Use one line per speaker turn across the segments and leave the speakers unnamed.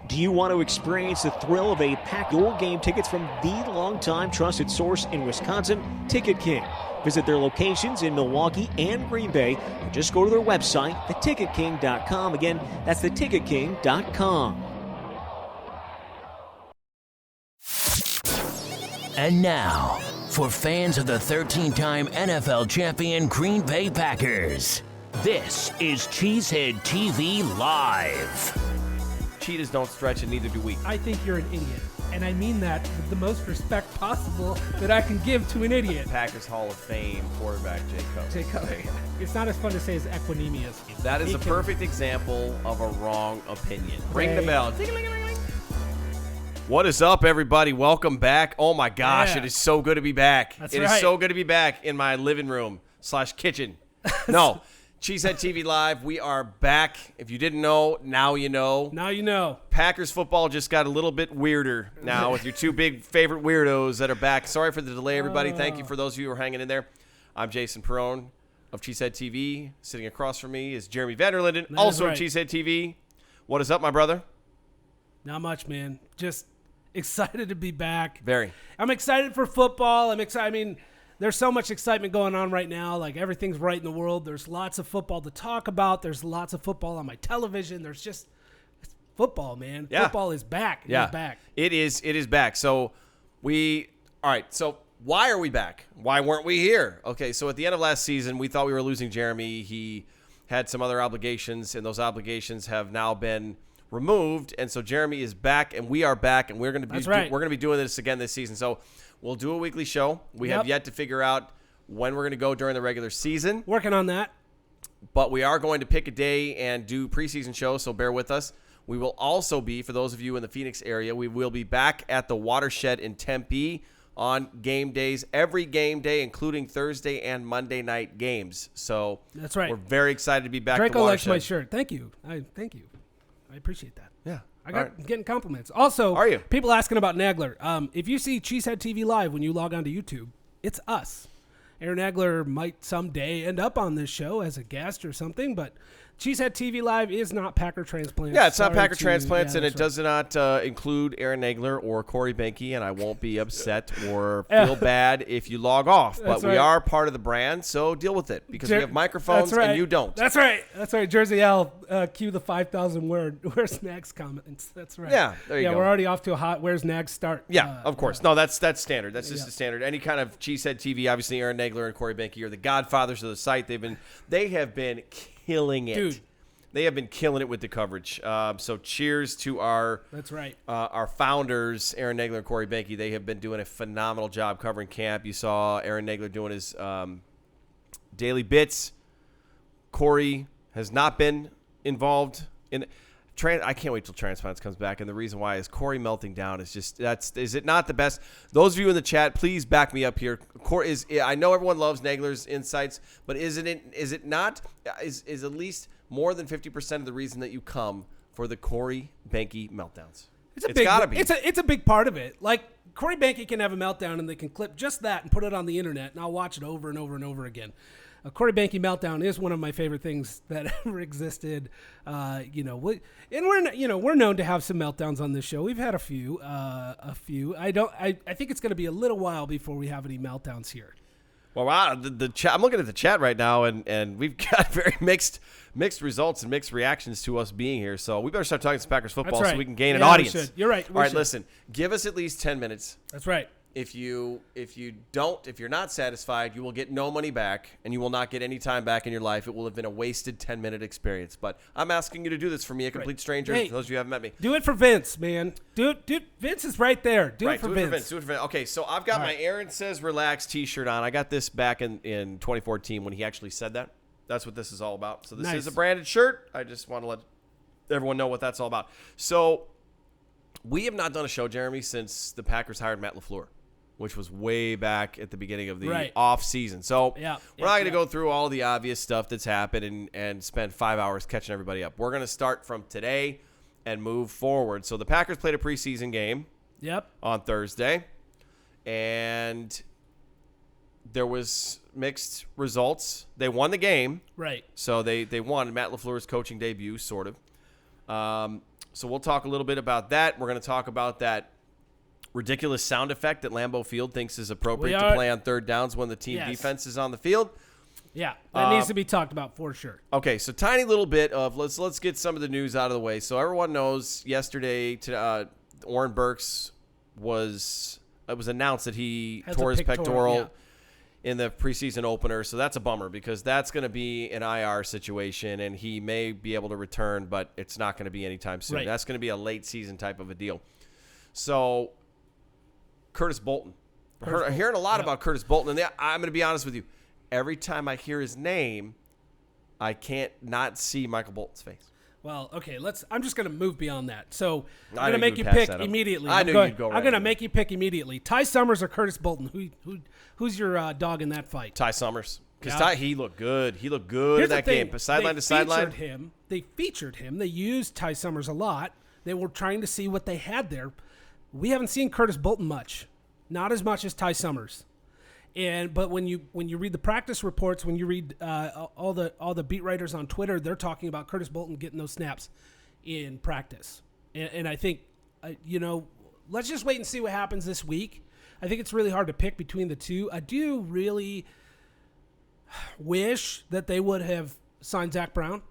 Do you want to experience the thrill of a pack your game tickets from the longtime trusted source in Wisconsin, Ticket King? Visit their locations in Milwaukee and Green Bay, or just go to their website, theticketking.com. Again, that's theticketking.com.
And now, for fans of the 13-time NFL champion Green Bay Packers, this is Cheesehead TV Live.
Cheetahs don't stretch, and neither do we.
I think you're an idiot. And I mean that with the most respect possible that I can give to an idiot.
Packers Hall of Fame quarterback Jay Cutler.
It's not as fun to say as equanimous.
That is a perfect example of a wrong opinion. Ring the bell. What is up, everybody? Welcome back. Oh, my gosh.
Yeah.
It is so good to be back.
That's
It
right.
is so good to be back in my living room / kitchen. No. Cheesehead TV Live. We are back. If you didn't know, now you know.
Now you know.
Packers football just got a little bit weirder now with your two big favorite weirdos that are back. Sorry for the delay, everybody. Thank you for those of you who are hanging in there. I'm Jason Perone of Cheesehead TV. Sitting across from me is Jeremy VanDerLinden, also of Cheesehead TV. What is up, my brother?
Not much, man. Just excited to be back.
Very.
I'm excited for football. I'm excited. I mean, there's so much excitement going on right now. Like, everything's right in the world. There's lots of football to talk about. There's lots of football on my television. There's just it's football, man.
Yeah.
Football is back. It is back.
It is back. So all right, so why are we back? Why weren't we here? Okay, so at the end of last season, we thought we were losing Jeremy. He had some other obligations, and those obligations have now been removed. And so Jeremy is back, and we are back, and we're going to be we're going to be doing this again this season. So we'll do a weekly show. We have yet to figure out when we're going to go during the regular season.
Working on that.
But we are going to pick a day and do preseason shows, so bear with us. We will also be, for those of you in the Phoenix area, we will be back at the Watershed in Tempe on game days, every game day, including Thursday and Monday night games. So
that's right.
We're very excited to be back
Draco
at the Watershed.
likes my shirt. Thank you. Thank you. I appreciate that.
Yeah.
Getting compliments. Also,
Are you?
People asking about Nagler. If you see Cheesehead TV Live when you log on to YouTube, it's us. Aaron Nagler might someday end up on this show as a guest or something, but Cheesehead TV Live is not Packer Transplants.
Yeah, it's not Packer Transplants, and it does not include Aaron Nagler or Corey Benke, and I won't be upset or feel bad if you log off. But we are part of the brand, so deal with it, because we have microphones and you don't.
That's right. Jersey L, cue the 5,000 where's Nags comments. That's right.
Yeah, there you go.
Yeah, we're already off to a hot where's Nags start.
Yeah, of course. No, that's standard. That's just the standard. Any kind of Cheesehead TV, obviously Aaron Nagler and Corey Benke are the godfathers of the site. They have been killing it.
Dude.
They have been killing it with the coverage. So cheers to our our founders, Aaron Nagler and Corey Benke. They have been doing a phenomenal job covering camp. You saw Aaron Nagler doing his daily bits. Corey has not been involved in I can't wait till Transplants comes back, and the reason why is Corey melting down is just is it not the best? Those of you in the chat, please back me up here. Corey I know everyone loves Nagler's insights, but is it not at least more than 50% of the reason that you come for the Corey Benke meltdowns? It's gotta be.
It's a big part of it. Like, Corey Benke can have a meltdown and they can clip just that and put it on the internet, and I'll watch it over and over and over again. A Corey Benke meltdown is one of my favorite things that ever existed. We're known to have some meltdowns on this show. We've had a few. I think it's going to be a little while before we have any meltdowns here.
Well, wow, the chat. I'm looking at the chat right now, and we've got very mixed results and mixed reactions to us being here. So we better start talking some Packers football so we can gain an audience.
We should. You're right.
All right, listen. Give us at least 10 minutes.
That's right.
If you're not satisfied, you will get no money back, and you will not get any time back in your life. It will have been a wasted 10-minute experience. But I'm asking you to do this for me, a complete stranger.
Hey,
for those of you who haven't met me,
do it for Vince, man. Do it. Vince is right there. Do it for Vince.
Do it for Vince. Okay, so I've got my Aaron Says Relax T-shirt on. I got this back in 2014 when he actually said that. That's what this is all about. So this is a branded shirt. I just want to let everyone know what that's all about. So we have not done a show, Jeremy, since the Packers hired Matt LaFleur, which was way back at the beginning of the off season. So we're not going to go through all the obvious stuff that's happened and spend 5 hours catching everybody up. We're going to start from today and move forward. So the Packers played a preseason game on Thursday, and there was mixed results. They won the game.
Right.
So they won Matt LaFleur's coaching debut, sort of. So we'll talk a little bit about that. We're going to talk about that ridiculous sound effect that Lambeau Field thinks is appropriate to play on third downs when the team defense is on the field.
Yeah, that needs to be talked about for sure.
Okay, so tiny little bit of let's get some of the news out of the way. So everyone knows yesterday, Oren Burks it was announced that he tore his pectoral in the preseason opener. So that's a bummer because that's going to be an IR situation, and he may be able to return, but it's not going to be anytime soon. Right. That's going to be a late season type of a deal. So Curtis Bolton. Hearing a lot about Curtis Bolton, and I'm going to be honest with you. Every time I hear his name, I can't not see Michael Bolton's face.
Well, okay, I'm just going to move beyond that. So I'm going to make you pick immediately.
I knew you'd go right.
I'm going to make you pick immediately. Ty Summers or Curtis Bolton? Who's your dog in that fight?
Ty Summers. Because he looked good. He looked good in that game. Sideline to sideline.
They featured him. They used Ty Summers a lot. They were trying to see what they had there. We haven't seen Curtis Bolton much. Not as much as Ty Summers. But when you read the practice reports, when you read all the beat writers on Twitter, they're talking about Curtis Bolton getting those snaps in practice. And I think, let's just wait and see what happens this week. I think it's really hard to pick between the two. I do really wish that they would have signed Zach Brown,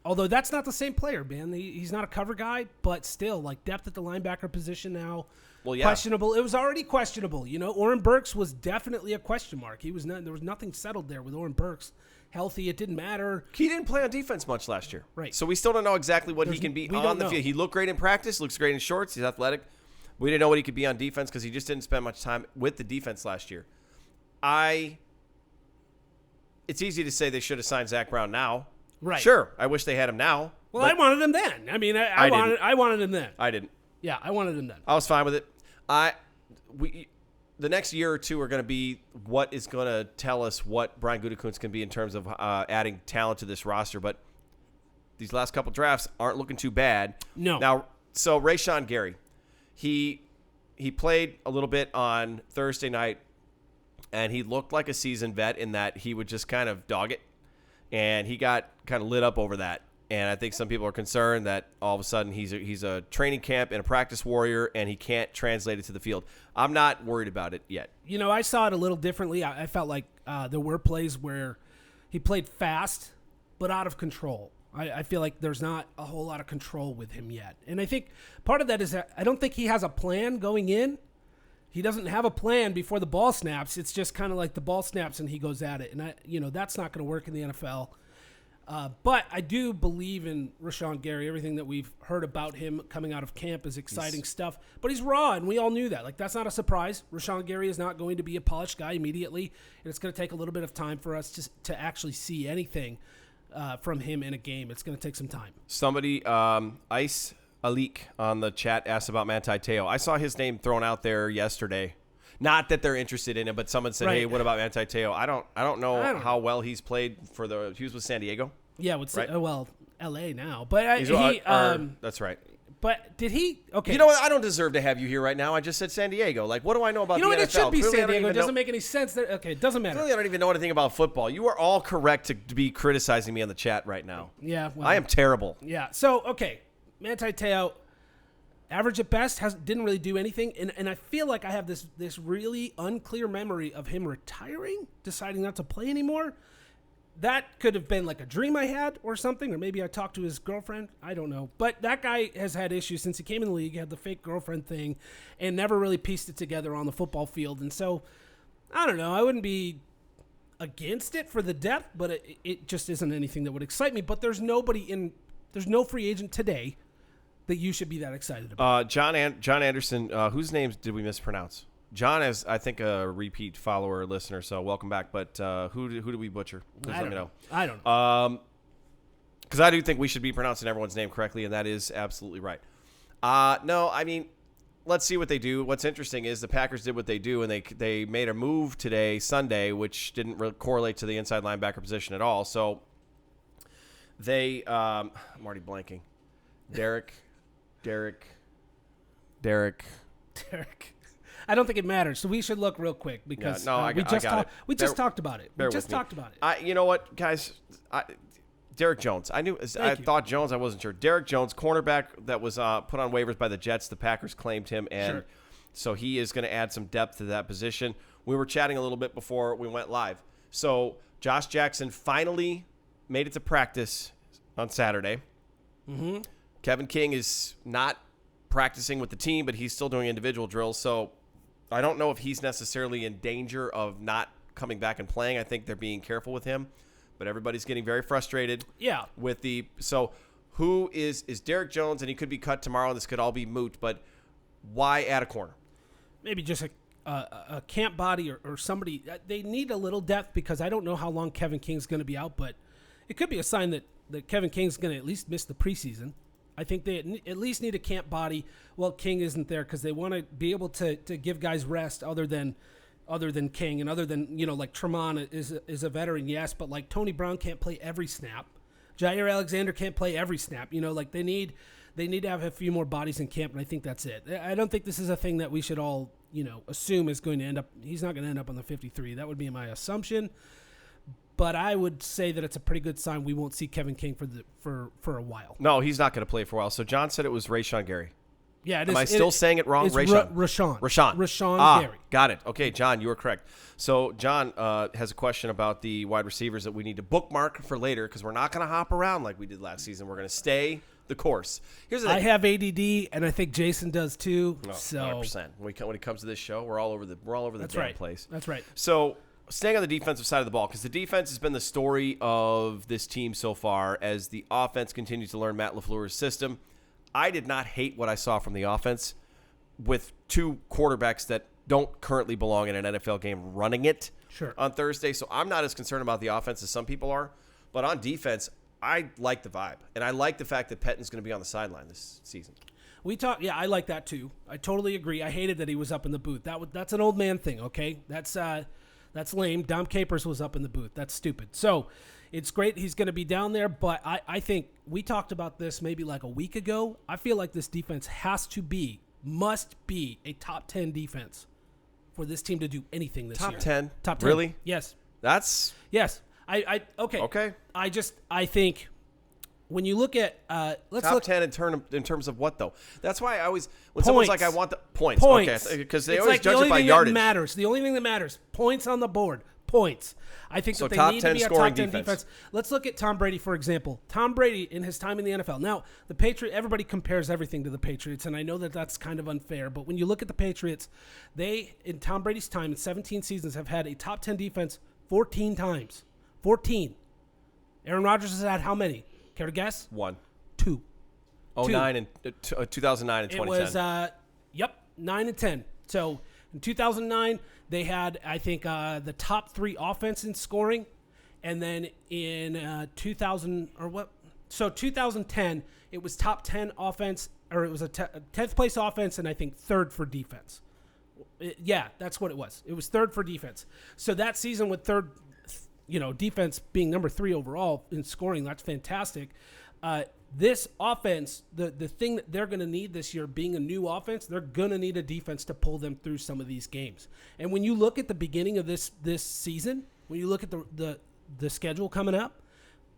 although that's not the same player, man. He's not a cover guy, but still, like depth at the linebacker position now. Well, yeah. Questionable. It was already questionable. Oren Burks was definitely a question mark. There was nothing settled there with Oren Burks. Healthy, it didn't matter.
He didn't play on defense much last year.
Right.
So we still don't know exactly what he can be on the field. He looked great in practice, looks great in shorts. He's athletic. We didn't know what he could be on defense because he just didn't spend much time with the defense last year. It's easy to say they should have signed Zach Brown now.
Right.
Sure. I wish they had him now.
Well, I wanted him then. I mean, I wanted him then.
I didn't.
Yeah, I wanted him then.
I was fine with it. The next year or two are going to be what is going to tell us what Brian Gutekunst can be in terms of adding talent to this roster. But these last couple drafts aren't looking too bad.
No.
Now, so Rayshawn Gary, he played a little bit on Thursday night, and he looked like a seasoned vet in that he would just kind of dog it, and he got kind of lit up over that. And I think some people are concerned that all of a sudden he's a training camp and a practice warrior, and he can't translate it to the field. I'm not worried about it yet.
I saw it a little differently. I felt like there were plays where he played fast but out of control. I feel like there's not a whole lot of control with him yet. And I think part of that is that I don't think he has a plan going in. He doesn't have a plan before the ball snaps. It's just kind of like the ball snaps and he goes at it. And, that's not going to work in the NFL. But I do believe in Rayshawn Gary. Everything that we've heard about him coming out of camp is exciting stuff. But he's raw, and we all knew that. Like, that's not a surprise. Rayshawn Gary is not going to be a polished guy immediately, and it's going to take a little bit of time for us to actually see anything from him in a game. It's going to take some time.
Somebody, Ice Alik on the chat asked about Manti Te'o. I saw his name thrown out there yesterday. Not that they're interested in him, but someone said, "Hey, what about Manti Te'o?" I don't know how well he's played he was with San Diego.
Yeah, L.A. now, but
that's right.
But did he? Okay.
You know what? I don't deserve to have you here right now. I just said San Diego. Like, what do I know about the NFL?
It should be San Diego. It doesn't make any sense. Okay, it doesn't matter.
Clearly, I don't even know anything about football. You are all correct to be criticizing me on the chat right now.
Yeah, well,
I am terrible.
Yeah. So, okay, Manti Te'o, average at best, didn't really do anything, and I feel like I have this really unclear memory of him retiring, deciding not to play anymore. That could have been like a dream I had or something, or maybe I talked to his girlfriend. I don't know. But that guy has had issues since he came in the league. He had the fake girlfriend thing and never really pieced it together on the football field. And so, I don't know. I wouldn't be against it for the depth, but it just isn't anything that would excite me. But there's no free agent today that you should be that excited about.
John Anderson, whose names did we mispronounce? John is, I think, a repeat follower listener, so welcome back. But who did we butcher? Please let me know.
I don't know.
Because I do think we should be pronouncing everyone's name correctly, and that is absolutely right. No, I mean, let's see what they do. What's interesting is the Packers did what they do, and they made a move today, Sunday, which didn't correlate to the inside linebacker position at all. So they I'm already blanking. Derek.
I don't think it matters, so we should look real quick because we just talked about it. You know what, guys?
Derek Jones. I thought Jones. I wasn't sure. Derek Jones, cornerback that was put on waivers by the Jets. The Packers claimed him, and so he is going to add some depth to that position. We were chatting a little bit before we went live. So Josh Jackson finally made it to practice on Saturday. Mm-hmm. Kevin King is not practicing with the team, but he's still doing individual drills. So I don't know if he's necessarily in danger of not coming back and playing. I think they're being careful with him. But everybody's getting very frustrated. Yeah. So who is Derek Jones, and he could be cut tomorrow. This could all be moot. But why add a corner?
Maybe just a camp body or somebody. They need a little depth because I don't know how long Kevin King's going to be out. But it could be a sign that Kevin King's going to at least miss the preseason. I think they at least need a camp body. Well, King isn't there because they want to be able to give guys rest other than King and other than, like Tremont is a veteran, yes, but like Tony Brown can't play every snap. Jair Alexander can't play every snap. Like they need to have a few more bodies in camp, and I think that's it. I don't think this is a thing that we should all, assume is going to end up. He's not going to end up on the 53. That would be my assumption. But I would say that it's a pretty good sign we won't see Kevin King for a while.
No, he's not going to play for a while. So John said it was Rayshawn Gary.
Yeah,
Am I still saying it wrong?
It's Rayshawn Gary.
Got it. Okay, John, you were correct. So John has a question about the wide receivers that we need to bookmark for later because we're not going to hop around like we did last season. We're going to stay the course. Here's the thing.
I have ADD, and I think Jason does too.
Oh,
so
100%. When it comes to this show, we're all over the damn place.
That's right.
So staying on the defensive side of the ball, because the defense has been the story of this team so far as the offense continues to learn Matt LaFleur's system. I did not hate what I saw from the offense with two quarterbacks that don't currently belong in an NFL game running it on Thursday. So I'm not as concerned about the offense as some people are. But on defense, I like the vibe. And I like the fact that Pettin's going to be on the sideline this season.
I like that too. I totally agree. I hated that he was up in the booth. That's an old man thing, okay? That's lame. Dom Capers was up in the booth. That's stupid. So it's great he's going to be down there, but I think we talked about this maybe like a week ago. I feel like this defense must be a top 10 defense for this team to do anything this year.
Top 10?
Top 10.
Really?
Yes.
Yes.
Okay. I think when you look at
top 10 in terms of what though? That's why I always someone's like I want the points. Okay, because they always judge it by yardage.
The only thing that matters, points on the board. Points. I think
so.
That they
Top
need
10
to be a
scoring
top 10 defense. Let's look at Tom Brady, for example. Tom Brady in his time in the NFL. Now, the Patriots, everybody compares everything to the Patriots, and I know that that's kind of unfair, but when you look at the Patriots, they, in Tom Brady's time, in 17 seasons, have had a top 10 defense 14 times. 14. Aaron Rodgers has had how many? Care to guess?
1.
2.
2009 and 2010.
It was, 9 and 10. So in 2009, they had, I think, the top 3 offense in scoring. And then in 2010, it was top 10 offense, or it was a 10th place offense, and I think 3rd for defense. That's what it was. It was 3rd for defense. So that season with defense being number 3 overall in scoring, that's fantastic. This offense, the thing that they're going to need this year, being a new offense, they're going to need a defense to pull them through some of these games. And when you look at the beginning of this season, when you look at the schedule coming up,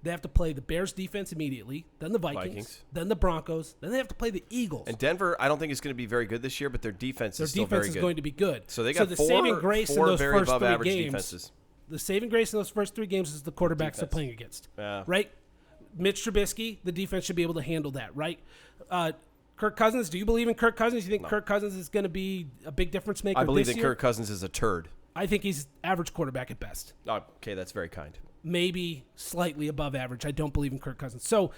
they have to play the Bears defense immediately, then the Vikings, then the Broncos, then they have to play the Eagles.
And Denver, I don't think is going to be very good this year, but their defense is still very good.
Going to be good.
So they got
the
four
saving grace in those
very
first
above
3
average
games,
defenses.
The saving grace in those first 3 games is the quarterbacks they're playing against. Right? Mitch Trubisky, the defense should be able to handle that, right? Kirk Cousins, do you believe in Kirk Cousins? You think Kirk Cousins is going to be a big difference maker this year?
I believe that Kirk Cousins is a turd.
I think he's average quarterback at best.
Okay, that's very kind.
Maybe slightly above average. I don't believe in Kirk Cousins. So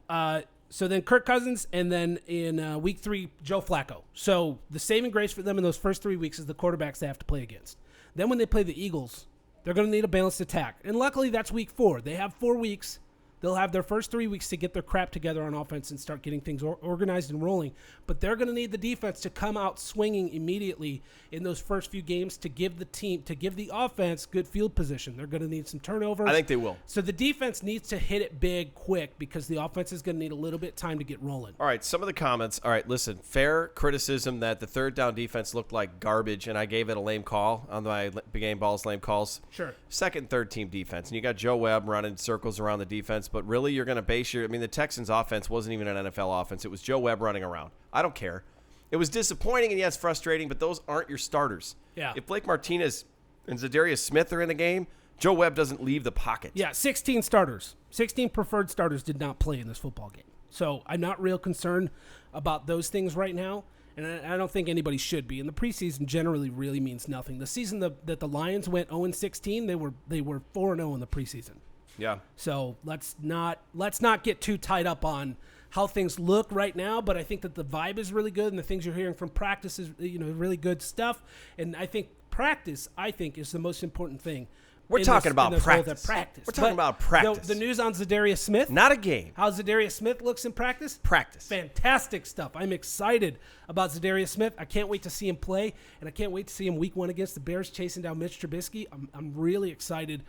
then Kirk Cousins, and then in week 3, Joe Flacco. So the saving grace for them in those first 3 weeks is the quarterbacks they have to play against. Then when they play the Eagles, they're going to need a balanced attack. And luckily, that's week 4. They have 4 weeks. They'll have their first 3 weeks to get their crap together on offense and start getting things organized and rolling. But they're going to need the defense to come out swinging immediately in those first few games to give the offense good field position. They're going to need some turnovers.
I think they will.
So the defense needs to hit it big quick because the offense is going to need a little bit of time to get rolling.
All right, some of the comments. All right, listen, fair criticism that the third down defense looked like garbage, and I gave it a lame call on my Big Game Balls lame calls.
Sure.
Second, third team defense. And you got Joe Webb running circles around the defense. but really you're going to base the Texans offense wasn't even an NFL offense. It was Joe Webb running around. I don't care. It was disappointing and yes, frustrating, but those aren't your starters.
Yeah.
If Blake Martinez and Zadarius Smith are in the game, Joe Webb doesn't leave the pocket.
Yeah, 16 starters. 16 preferred starters did not play in this football game. So I'm not real concerned about those things right now, and I don't think anybody should be. And the preseason generally really means nothing. The season that the Lions went 0-16, they were 4-0 in the preseason.
Yeah.
So let's not get too tied up on how things look right now, but I think that the vibe is really good, and the things you're hearing from practice is really good stuff. And I think practice is the most important thing.
We're talking about practice. We're talking about practice.
The news on Zadarius Smith.
Not a game.
How Zadarius Smith looks in practice?
Practice.
Fantastic stuff. I'm excited about Zadarius Smith. I can't wait to see him play, and I can't wait to see him week 1 against the Bears chasing down Mitch Trubisky. I'm really excited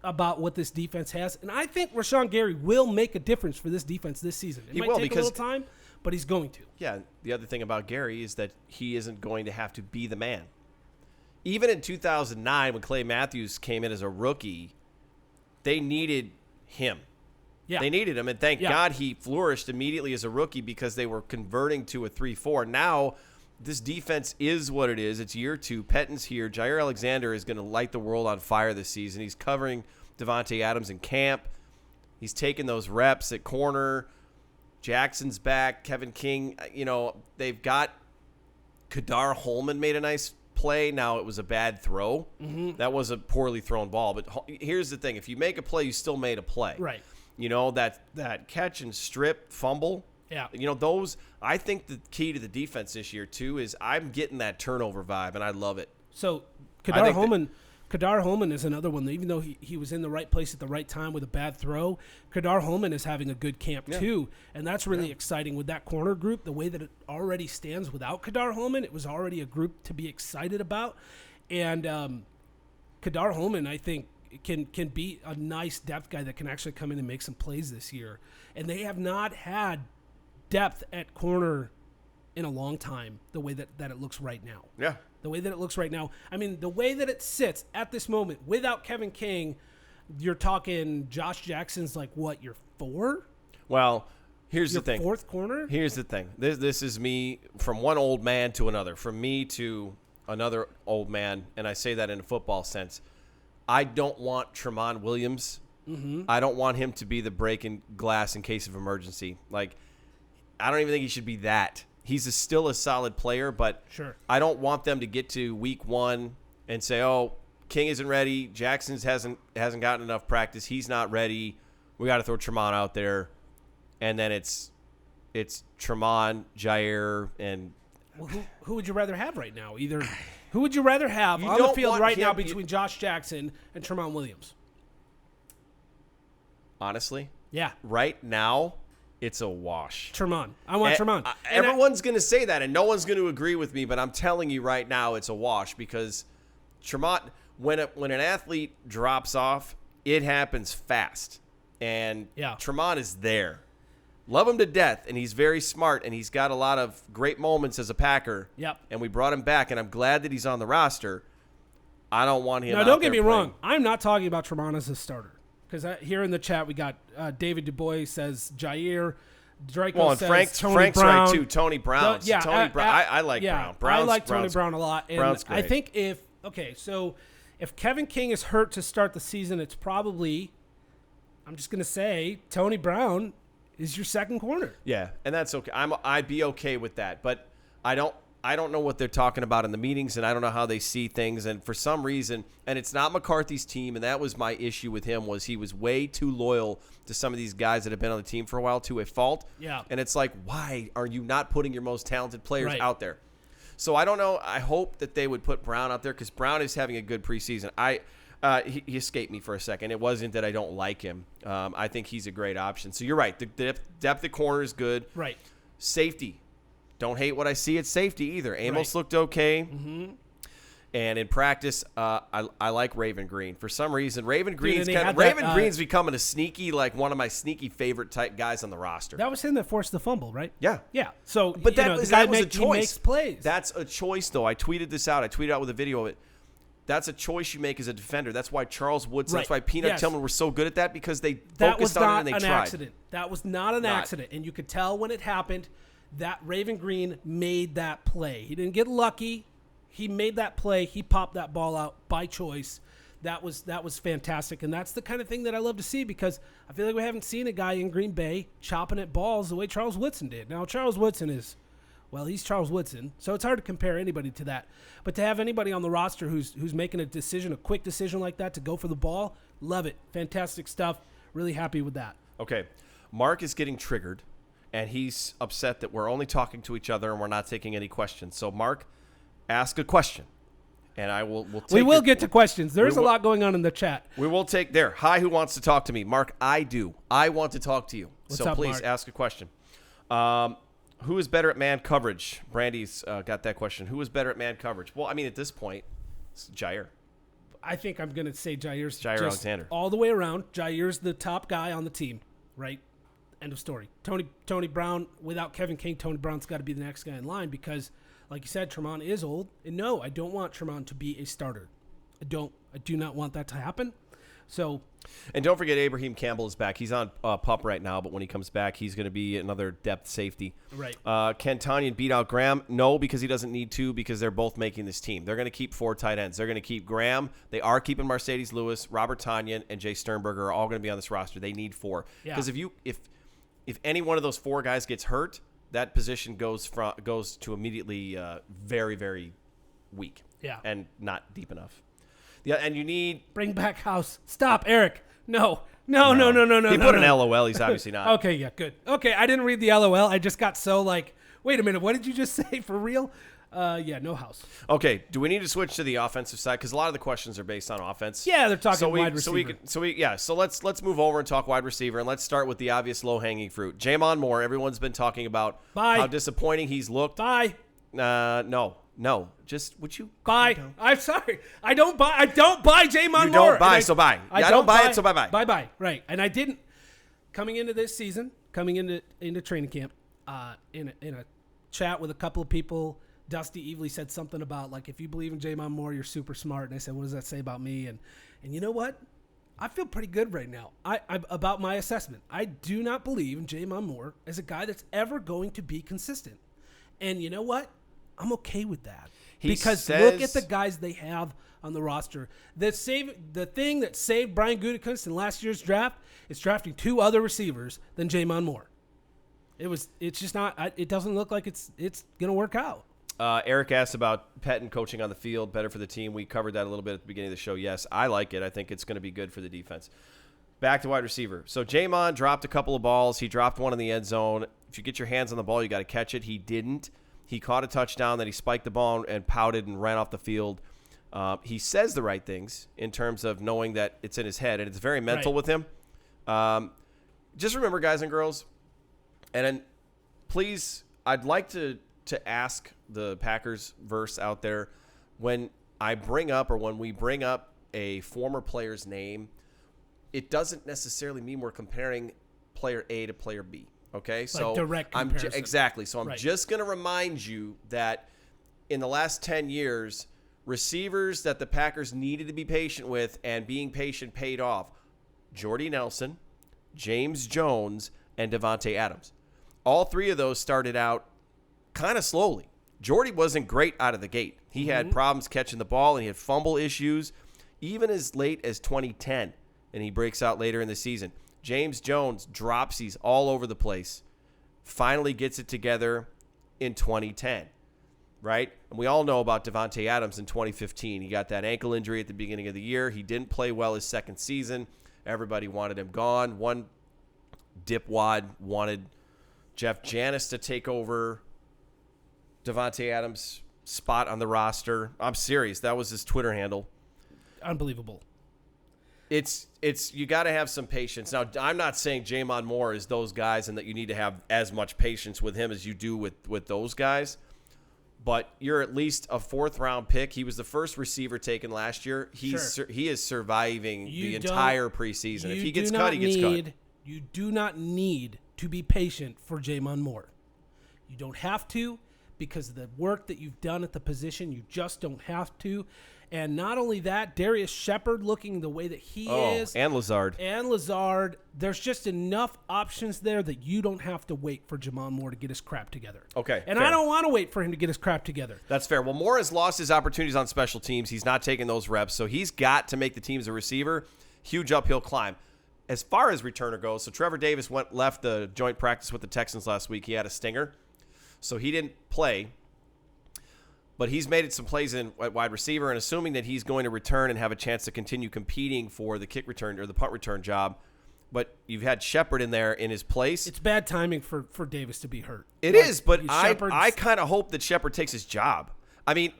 about what this defense has, and I think Rayshawn Gary will make a difference for this defense this season. It might take a little time, but he's going to.
Yeah, the other thing about Gary is that he isn't going to have to be the man. Even in 2009, when Clay Matthews came in as a rookie, they needed him.
Yeah.
They needed him, and thank God he flourished immediately as a rookie because they were converting to a 3-4. Now, this defense is what it is. It's year 2. Pettin's here. Jair Alexander is going to light the world on fire this season. He's covering Davante Adams in camp. He's taking those reps at corner. Jackson's back. Kevin King, they've got Kadar Holman made a nice play. Now it was a bad throw. Mm-hmm. That was a poorly thrown ball. But here's the thing. If you make a play, you still made a play.
Right.
That catch and strip fumble.
Yeah.
Those, I think the key to the defense this year, too, is I'm getting that turnover vibe, and I love it.
So Kadar Holman is another one. Even though he was in the right place at the right time with a bad throw, Kadar Holman is having a good camp, too. And that's really exciting with that corner group. The way that it already stands without Kadar Holman, it was already a group to be excited about. And Kadar Holman, I think, can be a nice depth guy that can actually come in and make some plays this year. And they have not had depth at corner in a long time the way that it looks right now.
Yeah.
The way that it looks right now. I mean, the way that it sits at this moment without Kevin King, you're talking Josh Jackson's like what, your 4?
Well, here's the thing.
4th corner?
Here's the thing. This is me from one old man to another, from me to another old man, and I say that in a football sense. I don't want Tramon Williams. Mm-hmm. I don't want him to be the breaking glass in case of emergency. Like, I don't even think he should be that. He's still a solid player, but
sure.
I don't want them to get to week 1 and say, "Oh, King isn't ready. Jackson's hasn't gotten enough practice. He's not ready. We got to throw Tramon out there," and then it's Tramon, Jair, and
well, who would you rather have right now? Who would you rather have on the field right now between Josh Jackson and Tramon Williams?
Honestly,
yeah,
right now. It's a wash.
Tramon. I want Tramon.
Everyone's going to say that, and no one's going to agree with me, but I'm telling you right now it's a wash because Tramon, when an athlete drops off, it happens fast. And Tramon is there. Love him to death, and he's very smart, and he's got a lot of great moments as a Packer.
Yep.
And we brought him back, and I'm glad that he's on the roster. I don't want him
Now, don't get me wrong. I'm not talking about Tramon as a starter. Because here in the chat, we got David DuBois says Jair. Draco says
Frank's
Brown.
right, too. Tony Brown.
Yeah,
Tony Brown. I like Brown.
I like Tony Brown a lot. And
Brown's great.
I think if Kevin King is hurt to start the season, it's probably, I'm just going to say, Tony Brown is your second corner.
Yeah, and that's okay. I'd be okay with that. But I don't know what they're talking about in the meetings, and I don't know how they see things. And for some reason, and it's not McCarthy's team, and that was my issue with him, was he was way too loyal to some of these guys that have been on the team for a while to a fault.
Yeah.
And it's like, why are you not putting your most talented players out there? So I don't know. I hope that they would put Brown out there because Brown is having a good preseason. He escaped me for a second. It wasn't that I don't like him. I think he's a great option. So you're right. The depth at corner is good.
Right.
Safety. Don't hate what I see at safety either. Amos looked okay. Mm-hmm. And in practice, I like Raven Green. For some reason, Raven Green's becoming a sneaky, like one of my sneaky favorite type guys on the roster.
That was him that forced the fumble, right?
Yeah.
Yeah. So,
but that was a choice.
He makes plays.
That's a choice, though. I tweeted this out. I tweeted out with a video of it. that's a choice you make as a defender. That's why Charles Woodson, that's why Peanut
Yes.
Tillman were so good at that, because they
That was
focused on it
not
and they
an
tried.
accident. That was not an accident. And you could tell when it happened that Raven Green made that play. He didn't get lucky. He made that play. He popped that ball out by choice. That was fantastic. And that's the kind of thing that I love to see, because I feel like we haven't seen a guy in Green Bay chopping at balls the way Charles Woodson did. Now, Charles Woodson is, well, he's Charles Woodson, so it's hard to compare anybody to that. But to have anybody on the roster who's making a decision, a quick decision like that to go for the ball, love it. Fantastic stuff. Really happy with that.
Okay. Mark is getting triggered, and he's upset that we're only talking to each other and we're not taking any questions. So, Mark, ask a question, and we'll take
We will get to questions. There's a lot going on in the chat.
We will take there. Hi, who wants to talk to me? Mark, I do. I want to talk to you.
What's
so
up,
please
Mark?
ask a question. Who is better at man coverage? Brandy's got that question. Who is better at man coverage? Well, I mean, at this point, it's Jair.
I think I'm going to say Jair's
Jair
just
Alexander.
all the way around. Jair's the top guy on the team, right? End of story. Tony Brown, without Kevin King, Tony Brown's got to be the next guy in line, because, like you said, Tremont is old. And no, I don't want Tremont to be a starter. I do not want that to happen. So,
And don't forget, Abraham Campbell is back. He's on PUP right now, but when he comes back, he's going to be another depth safety.
Right.
Can Tanyan beat out Graham? No, because he doesn't need to, because they're both making this team. They're going to keep 4 tight ends. They're going to keep Graham. They are keeping Mercedes Lewis, Robert Tanyan, and Jay Sternberger are all going to be on this roster. They need 4.
Yeah.
Because if any one of those 4 guys gets hurt, that position goes to immediately very, very weak.
Yeah.
And not deep enough. Yeah, and you need...
bring back House. Stop, Eric. No.
He
no,
put an
no.
LOL. He's obviously not.
Okay, yeah, good. Okay, I didn't read the LOL. I just got so like, wait a minute, what did you just say, for real? Yeah, no House.
Okay, do we need to switch to the offensive side? Because a lot of the questions are based on offense.
Yeah, they're talking wide receiver.
So let's move over and talk wide receiver, and let's start with the obvious low-hanging fruit. Jamon Moore, everyone's been talking about how disappointing he's looked.
Bye.
No. Just would you?
Bye. I'm sorry. I don't buy Jamon Moore.
You don't buy, so buy. I don't buy it, so bye-bye.
Bye-bye. Right. And I didn't, coming into this season, coming into training camp, in a chat with a couple of people, Dusty Evely said something about, like, if you believe in Jamon Moore, you're super smart. And I said, what does that say about me? And you know what? I feel pretty good right now about my assessment. I do not believe in Jamon Moore as a guy that's ever going to be consistent. And you know what? I'm okay with that. Because look at the guys they have on the roster. The thing that saved Brian Gutekunst in last year's draft is drafting 2 other receivers than Jamon Moore. It's just not. It doesn't look like it's going to work out.
Eric asked about Pettin coaching on the field, better for the team. We covered that a little bit at the beginning of the show. Yes, I like it. I think it's going to be good for the defense. Back to wide receiver. So Jamon dropped a couple of balls. He dropped one in the end zone. If you get your hands on the ball, you got to catch it. He didn't. He caught a touchdown, then he spiked the ball and pouted and ran off the field. He says the right things in terms of knowing that it's in his head, and it's very mental with him. Just remember, guys and girls, and then please, I'd like to ask the Packers verse out there, when I bring up or when we bring up a former player's name, it doesn't necessarily mean we're comparing player A to player B. Okay, so
direct comparison.
Exactly. So I'm just going to remind you that in the last 10 years, receivers that the Packers needed to be patient with and being patient paid off: Jordy Nelson, James Jones, and Davante Adams. All 3 of those started out kind of slowly. Jordy wasn't great out of the gate. He had problems catching the ball, and he had fumble issues even as late as 2010, and he breaks out later in the season. James Jones, dropsies all over the place, finally gets it together in 2010, right? And we all know about Davante Adams in 2015. He got that ankle injury at the beginning of the year. He didn't play well his second season. Everybody wanted him gone. One dipwad wanted Jeff Janis to take over Davante Adams' spot on the roster. I'm serious. That was his Twitter handle.
Unbelievable.
It's you got to have some patience. Now, I'm not saying Jamon Moore is those guys and that you need to have as much patience with him as you do with those guys, but you're at least a 4th-round pick. He was the first receiver taken last year. He is surviving the entire preseason. If he gets cut, he gets cut.
You do not need to be patient for Jamon Moore. You don't have to, because of the work that you've done at the position. You just don't have to. And not only that, Darius Shepard looking the way that he is.
And Lazard.
There's just enough options there that you don't have to wait for Jamon Moore to get his crap together.
Okay.
And
fair.
I don't want to wait for him to get his crap together.
That's fair. Well, Moore has lost his opportunities on special teams. He's not taking those reps, so he's got to make the team as a receiver. Huge uphill climb. As far as returner goes, so Trevor Davis left the joint practice with the Texans last week. He had a stinger, so he didn't play. But he's made some plays at wide receiver, and assuming that he's going to return and have a chance to continue competing for the kick return or the punt return job. But you've had Shepard in there in his place.
It's bad timing for Davis to be hurt.
It is, but I kind of hope that Shepard takes his job. I mean,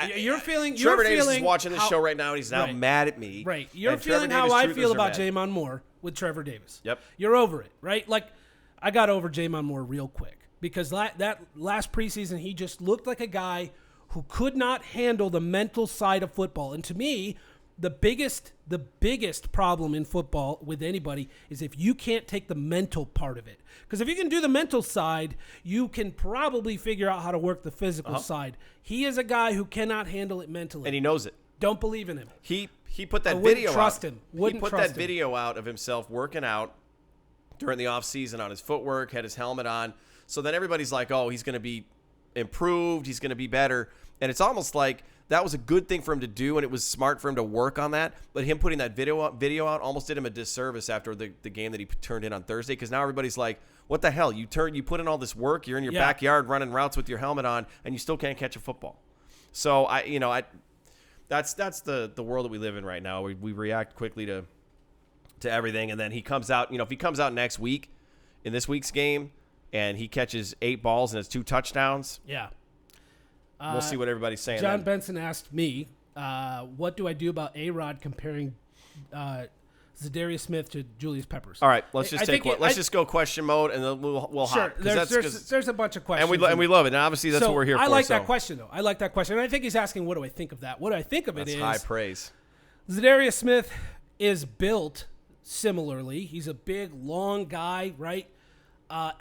Trevor Davis is watching this show right now, and he's now mad at me.
Right. You're feeling how I feel about Jamon Moore with Trevor Davis.
Yep.
You're over it, right? Like, I got over Jamon Moore real quick. Because that last preseason, he just looked like a guy who could not handle the mental side of football. And to me, the biggest problem in football with anybody is if you can't take the mental part of it. Because if you can do the mental side, you can probably figure out how to work the physical side. He is a guy who cannot handle it mentally.
And he knows it.
Don't believe in him.
He put that video out.
He put that
video out of himself working out during the offseason on his footwork, had his helmet on. So then everybody's like, oh, he's going to be improved. He's going to be better. And it's almost like that was a good thing for him to do, and it was smart for him to work on that. But him putting that video out almost did him a disservice after the game that he turned in on Thursday, because now everybo's like, what the hell? You put in all this work. You're in your backyard running routes with your helmet on, and you still can't catch a football. So, that's the world that we live in right now. We react quickly to everything, and then he comes out. If he comes out next week in this week's game, and he catches 8 balls and has 2 touchdowns.
Yeah.
We'll see what everybody's saying.
John Benson asked me, what do I do about A-Rod comparing Zadarius Smith to Julius Peppers?
All right, let's just go question mode, and then we'll hop.
There's a bunch of questions.
And we love it. And obviously, that's what we're here for.
I like that question, though. I like that question. And I think he's asking, what do I think of that? What do I think of it is...
That's high praise.
Zadarius Smith is built similarly. He's a big, long guy, right?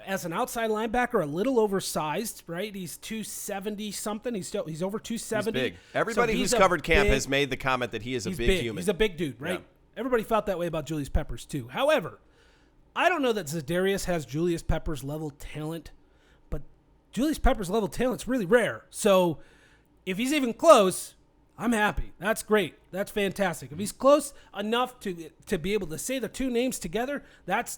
As an outside linebacker, a little oversized, right? He's 270 something. He's over 270.
He's big. Everybody who's covered camp has made the comment that he is a big human.
He's a big dude, right?
Yeah.
Everybody felt that way about Julius Peppers too. However, I don't know that Zadarius has Julius Peppers level talent, but Julius Peppers level talent's really rare. So if he's even close, I'm happy. That's great. That's fantastic. If he's close enough to be able to say the two names together, that's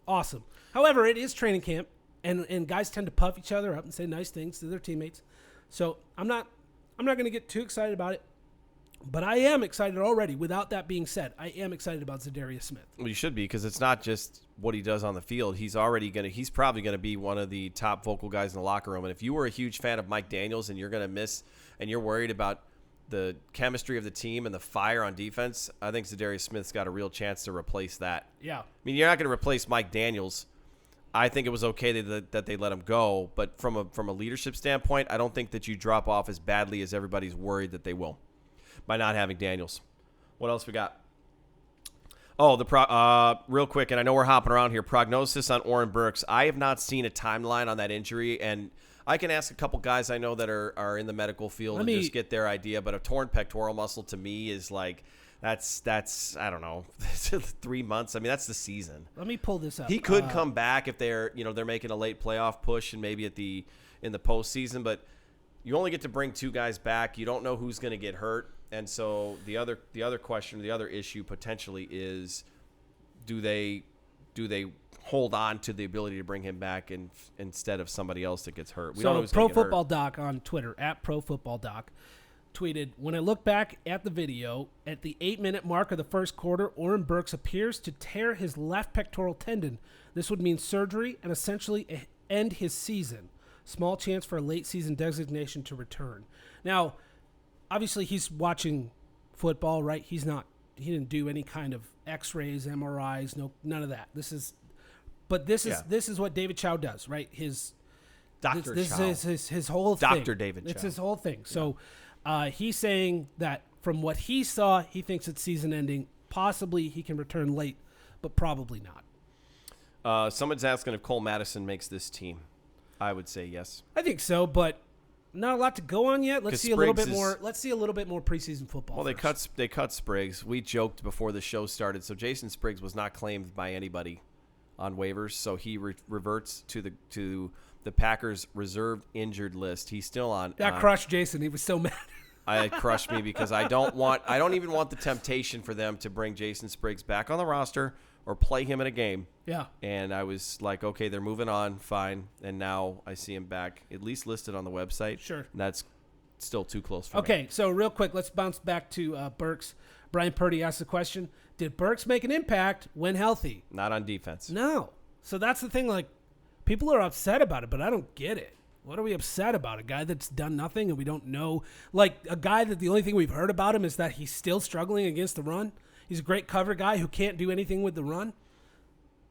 awesome. However, it is training camp, and guys tend to puff each other up and say nice things to their teammates. So I'm not going to get too excited about it, but I am excited already. Without that being said, I am excited about Zadarius Smith.
Well, you should be, because it's not just what he does on the field. He's probably going to be one of the top vocal guys in the locker room. And if you were a huge fan of Mike Daniels and you're going to miss, and you're worried about the chemistry of the team and the fire on defense, I think Zadarius Smith's got a real chance to replace that.
Yeah.
I mean, you're not going to replace Mike Daniels. I think it was okay that they let him go, but from a leadership standpoint, I don't think that you drop off as badly as everybody's worried that they will by not having Daniels. What else we got? Oh, real quick, and I know we're hopping around here. Prognosis on Oren Burks. I have not seen a timeline on that injury, and I can ask a couple guys I know that are in the medical field and just get their idea, but a torn pectoral muscle to me is like, that's I don't know, 3 months. I mean, that's the season.
Let me pull this up.
He could come back if they're making a late playoff push and maybe in the postseason, but you only get to bring 2 guys back. You don't know who's going to get hurt, and so the other question, the other issue potentially is, do they hold on to the ability to bring him back instead of somebody else that gets hurt? We don't know who's
Pro Football Doc on Twitter @ProFootballDoc tweeted, when I look back at the video, at the 8-minute mark of the first quarter, Oren Burks appears to tear his left pectoral tendon. This would mean surgery and essentially end his season. Small chance for a late season designation to return. Now, obviously he's watching football, right? He didn't do any kind of x-rays, MRIs, none of that. This is what David Chow does, right? This is his whole thing.
Dr. David Chow.
It's his whole thing. So he's saying that from what he saw, he thinks it's season ending. Possibly he can return late, but probably not.
Someone's asking if Cole Madison makes this team. I would say yes.
I think so, but not a lot to go on yet. Let's see a little bit
Spriggs
more. Let's see a little bit more preseason football.
Well,
first.
they cut Spriggs. We joked before the show started. So Jason Spriggs was not claimed by anybody on waivers, so he reverts to the Packers reserved injured list. He's still on.
That crushed Jason. He was so mad.
It crushed me because I don't even want the temptation for them to bring Jason Spriggs back on the roster or play him in a game.
Yeah.
And I was like, okay, they're moving on, fine. And now I see him back, at least listed on the website.
Sure.
And that's still too close for me.
Okay, so real quick, let's bounce back to Burks. Brian Purdy asked the question, did Burks make an impact when healthy?
Not on defense.
No. So that's the thing, like, people are upset about it, but I don't get it. What are we upset about? A guy that's done nothing and we don't know? Like, a guy that the only thing we've heard about him is that he's still struggling against the run? He's a great cover guy who can't do anything with the run.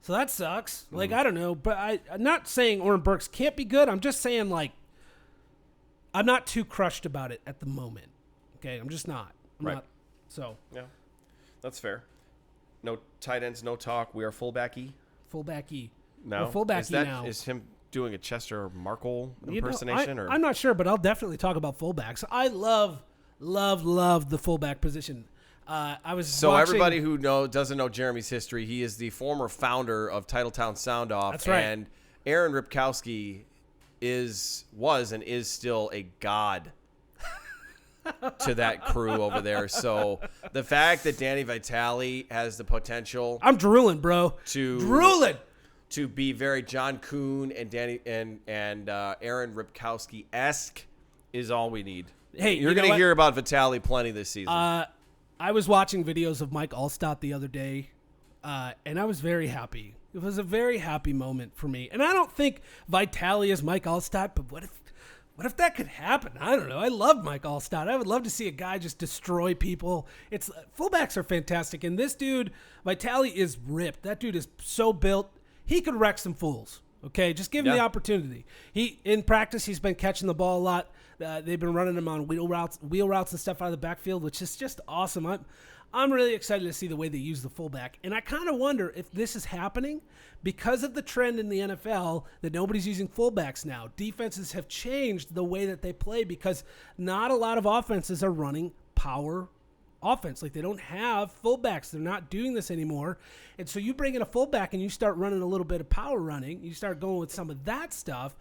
So that sucks. Like, I don't know. But I'm not saying Oren Burks can't be good. I'm just saying, like, I'm not too crushed about it at the moment. Okay? I'm just not. I'm
Right.
not. So.
Yeah. That's fair. No tight ends, no talk. We are fullback-y.
Fullback-y.
No.
We're fullback-y now.
Is him doing a Chester Markle impersonation?
I'm not sure, but I'll definitely talk about fullbacks. I love the fullback position.
So everybody who doesn't know Jeremy's history, he is the former founder of Titletown Sound Off.
That's right.
And Aaron Ripkowski was and is still a god to that crew over there. So the fact that Danny Vitale has the potential,
I'm drooling, bro.
to be very John Kuhn and Danny and Aaron Ripkowski-esque is all we need.
Hey,
you're going to hear about Vitale plenty this season.
I was watching videos of Mike Allstott the other day, and I was very happy. It was a very happy moment for me. And I don't think Vitale is Mike Allstott, but what if that could happen? I don't know. I love Mike Allstott. I would love to see a guy just destroy people. Fullbacks are fantastic, and this dude, Vitale, is ripped. That dude is so built. He could wreck some fools. Okay, just give him the opportunity. In practice, he's been catching the ball a lot. They've been running him on wheel routes and stuff out of the backfield, which is just awesome. I'm really excited to see the way they use the fullback. And I kind of wonder if this is happening because of the trend in the NFL that nobody's using fullbacks now. Defenses have changed the way that they play because not a lot of offenses are running power offense. Like, they don't have fullbacks. They're not doing this anymore. And so you bring in a fullback and you start running a little bit of power running. You start going with some of that stuff.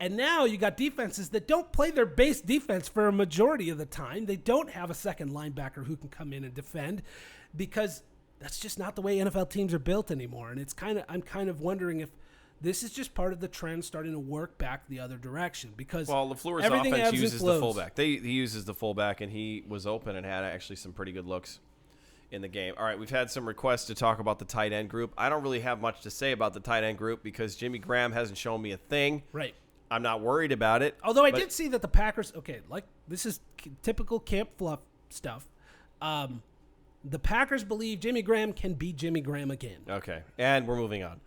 And now you got defenses that don't play their base defense for a majority of the time. They don't have a second linebacker who can come in and defend because that's just not the way NFL teams are built anymore. And I'm kind of wondering if this is just part of the trend starting to work back the other direction because
LaFleur's offense uses the fullback. He uses the fullback, and he was open and had actually some pretty good looks in the game. All right, we've had some requests to talk about the tight end group. I don't really have much to say about the tight end group because Jimmy Graham hasn't shown me a thing.
Right.
I'm not worried about it.
Although I did see that the Packers, this is typical camp fluff stuff. The Packers believe Jimmy Graham can be Jimmy Graham again.
Okay, and we're moving on.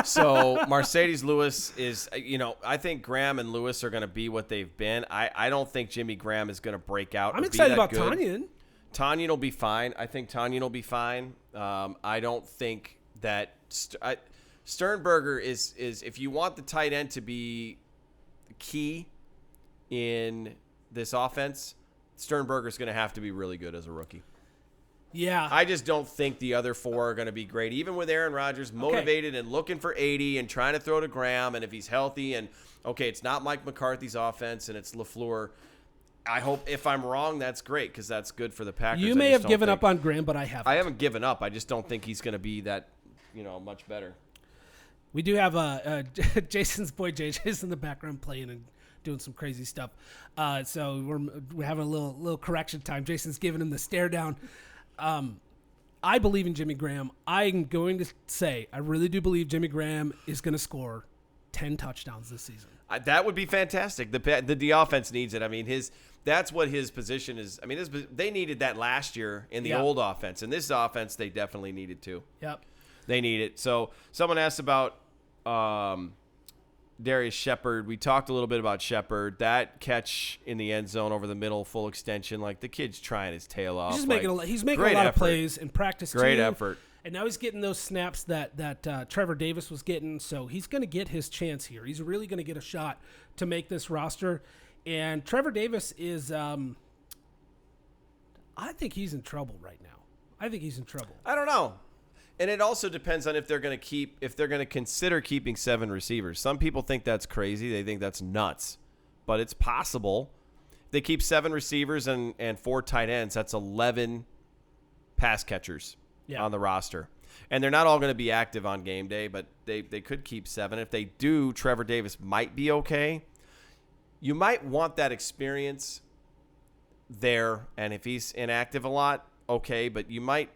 So Mercedes Lewis is, I think Graham and Lewis are going to be what they've been. I don't think Jimmy Graham is going to break out.
I'm excited about Tanyan.
Tanyan will be fine. I think Tanyan will be fine. I don't think that Sternberger is if you want the tight end to be key in this offense, Sternberger's going to have to be really good as a rookie.
Yeah.
I just don't think the other four are going to be great, even with Aaron Rodgers motivated and looking for 80 and trying to throw to Graham, and if he's healthy, and it's not Mike McCarthy's offense and it's LaFleur. I hope, if I'm wrong, that's great because that's good for the Packers.
You may have given up on Graham, but I haven't.
I haven't given up. I just don't think he's going to be that, much better.
We do have Jason's boy JJ's in the background playing and doing some crazy stuff. So we're having a little correction time. Jason's giving him the stare down. I believe in Jimmy Graham. I'm going to say I really do believe Jimmy Graham is going to score 10 touchdowns this season.
That would be fantastic. The offense needs it. I mean, that's what his position is. I mean, they needed that last year in the old offense. In this offense, they definitely needed to.
Yep.
They need it. So someone asked about Darius Shepard. We talked a little bit about Shepard. That catch in the end zone over the middle, full extension, like the kid's trying his tail off.
He's making a lot of plays in practice.
Great effort.
And now he's getting those snaps that Trevor Davis was getting. So he's going to get his chance here. He's really going to get a shot to make this roster. And Trevor Davis is, I think he's in trouble right now. I
don't know. And it also depends on if they're going to consider keeping 7 receivers. Some people think that's crazy. They think that's nuts. But it's possible. If they keep 7 receivers and 4 tight ends, that's 11 pass catchers on the roster. And they're not all going to be active on game day, but they could keep 7. If they do, Trevor Davis might be okay. You might want that experience there, and if he's inactive a lot, okay, but you might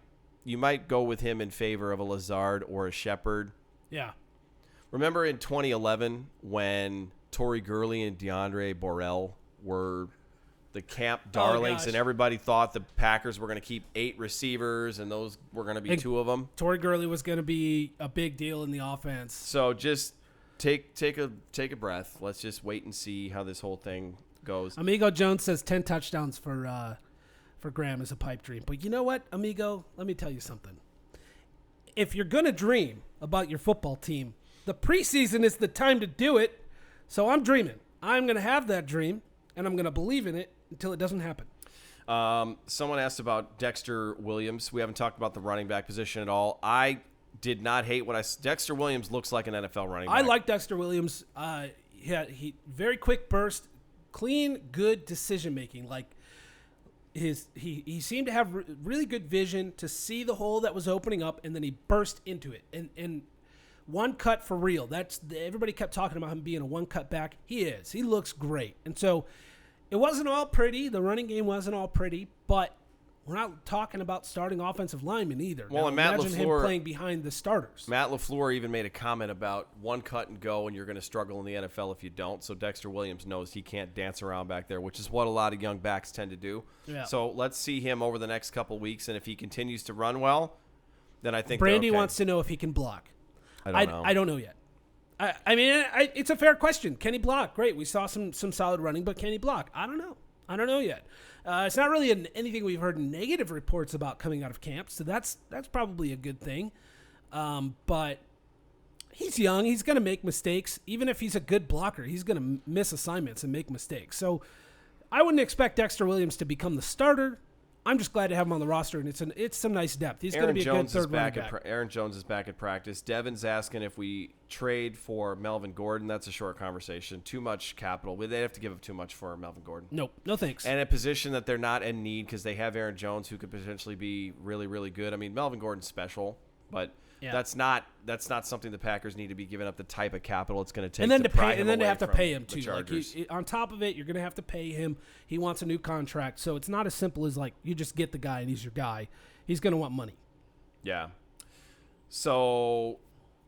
go with him in favor of a Lazard or a Shepard.
Yeah.
Remember in 2011 when Torrey Gurley and DeAndre Borrell were the camp darlings, and everybody thought the Packers were going to keep 8 receivers, and those were going to be 2 of them.
Torrey Gurley was going to be a big deal in the offense.
So just take a breath. Let's just wait and see how this whole thing goes.
Amigo Jones says 10 touchdowns for Graham is a pipe dream. But you know what, Amigo? Let me tell you something. If you're going to dream about your football team, the preseason is the time to do it. So I'm dreaming. I'm going to have that dream, and I'm going to believe in it until it doesn't happen.
Someone asked about Dexter Williams. We haven't talked about the running back position at all. I did not hate Dexter Williams looks like an NFL running back.
I like Dexter Williams. He very quick burst, clean, good decision making. Like he seemed to have really good vision to see the hole that was opening up, and then he burst into it. And one cut for real. Everybody kept talking about him being a one cut back. He is. He looks great. And so it wasn't all pretty. The running game wasn't all pretty, but we're not talking about starting offensive linemen either.
Well,
now,
and Matt
imagine him playing behind the starters.
Matt LaFleur even made a comment about one cut and go, and you're going to struggle in the NFL if you don't. So Dexter Williams knows he can't dance around back there, which is what a lot of young backs tend to do. Yeah. So let's see him over the next couple weeks, and if he continues to run well, then I think
Brandy wants to know if he can block.
I don't know.
I don't know yet. I mean, it's a fair question. Can he block? Great. We saw some solid running, but can he block? I don't know. I don't know yet. It's not really anything we've heard negative reports about coming out of camp, so that's probably a good thing. But he's young. He's going to make mistakes. Even if he's a good blocker, he's going to miss assignments and make mistakes. So I wouldn't expect Dexter Williams to become the starter. I'm just glad to have him on the roster, and it's some nice depth. He's going to be a good third running back.
Aaron Jones is back at practice. Devin's asking if we trade for Melvin Gordon. That's a short conversation. Too much capital. They'd have to give up too much for Melvin Gordon.
Nope. No thanks.
And a position that they're not in need because they have Aaron Jones who could potentially be really, really good. I mean, Melvin Gordon's special, but that's not something the Packers need to be giving up the type of capital it's going to take.
And then
to pry him
and then
away
to have to
from
pay him
the
too. Like on top of it, you're going to have to pay him. He wants a new contract, so it's not as simple as like you just get the guy and he's your guy. He's going to want money.
Yeah. So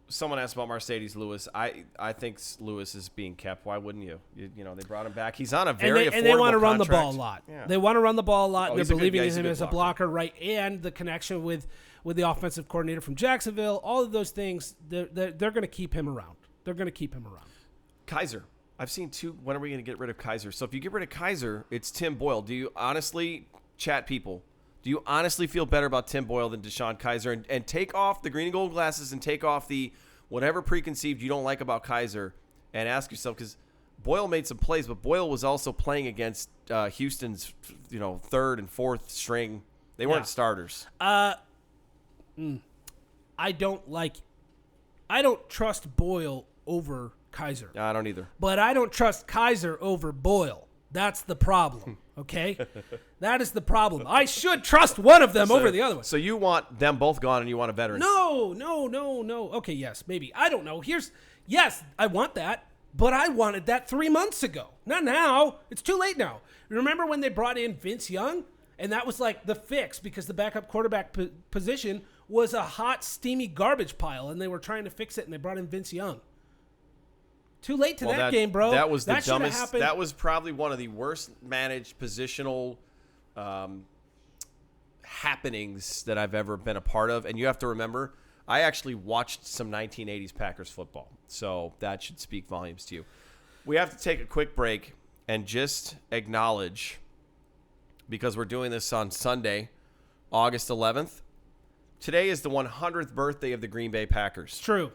someone asked about Mercedes Lewis. I think Lewis is being kept. Why wouldn't you? You know, they brought him back. He's on a very affordable
and they want to run the
contract.
ball a lot.
Yeah.
They want to run the ball a lot.
Oh,
They're believing in him as a blocker,
blocker,
right? And the connection with the offensive coordinator from Jacksonville, all of those things, they're going to keep him around. They're going to keep him around.
Kaiser. I've seen 2. When are we going to get rid of Kaiser? So if you get rid of Kaiser, it's Tim Boyle. Do you honestly, chat people, do you honestly feel better about Tim Boyle than Deshaun Kaiser? And take off the green and gold glasses and take off the whatever preconceived you don't like about Kaiser and ask yourself, because Boyle made some plays, but Boyle was also playing against Houston's, 3rd and 4th string. They weren't starters.
I don't trust Boyle over Kaiser.
I don't either.
But I don't trust Kaiser over Boyle. That's the problem, okay? That is the problem. I should trust one of them over the other one.
So you want them both gone and you want a veteran?
No. Okay, yes, maybe. I don't know. Yes, I want that, but I wanted that 3 months ago. Not now. It's too late now. Remember when they brought in Vince Young? And that was like the fix because the backup quarterback position was a hot, steamy garbage pile, and they were trying to fix it, and they brought in Vince Young. Too late to that game, bro.
That was the dumbest. That was probably one of the worst managed positional happenings that I've ever been a part of. And you have to remember, I actually watched some 1980s Packers football, so that should speak volumes to you. We have to take a quick break and just acknowledge, because we're doing this on Sunday, August 11th, Today is the 100th birthday of the Green Bay Packers.
It's true.